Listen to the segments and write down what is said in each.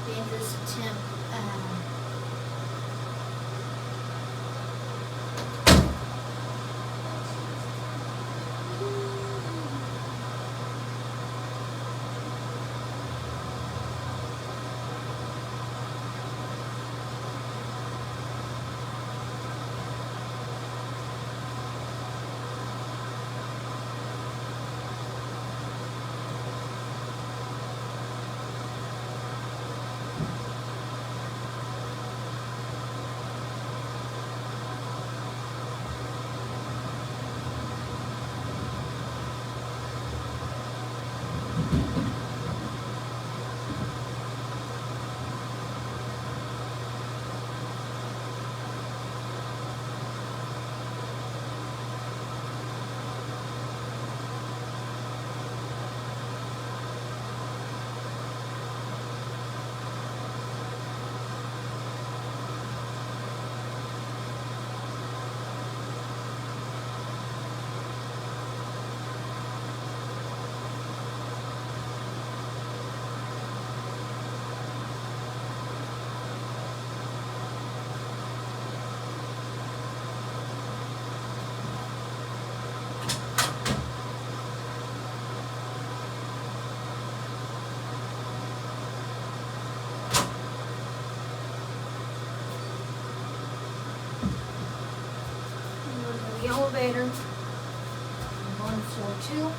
Dangerous temp. The elevator. I'm on floor 2.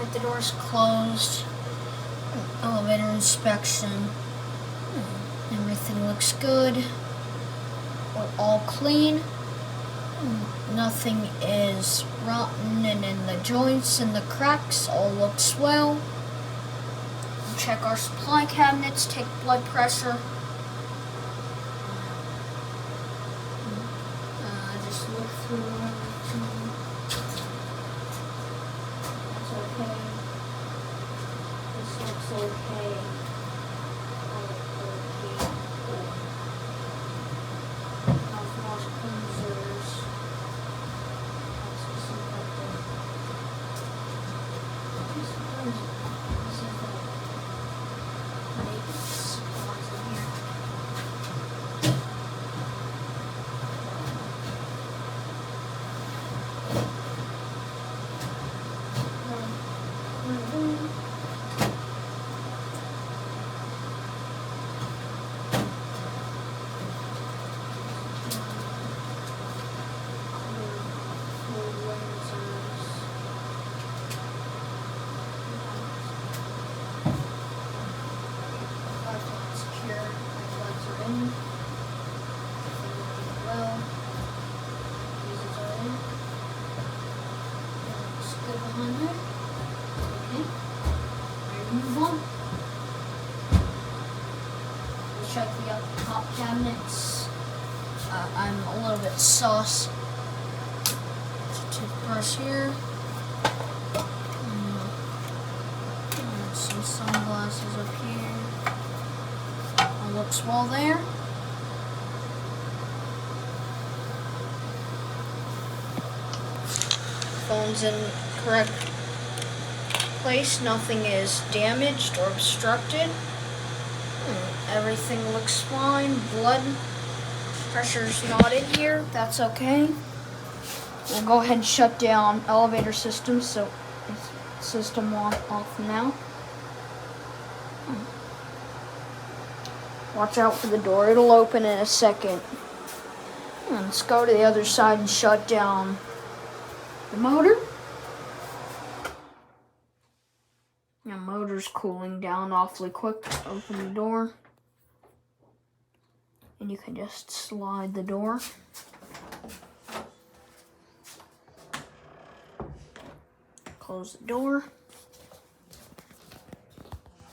Right, the door's closed. Elevator inspection. Everything looks good. We're all clean. Nothing is rotten, and in the joints and the cracks all looks well. Check our supply cabinets, take blood pressure. Just look through everything. That's okay. This looks okay. Mouthwash cleansers. Move on. We'll check the top cabinets. I'm a little bit sus. Toothbrush here. And some sunglasses up here. All looks well there. Phone's in correct place. Nothing is damaged or obstructed. Everything looks fine. Blood pressure's not in here. That's okay. We'll go ahead and shut down elevator system. So it's system off now. Watch out for the door. It'll open in a second. Let's go to the other side and shut down the motor. The motor's cooling down awfully quick. Open the door. And you can just slide the door. Close the door.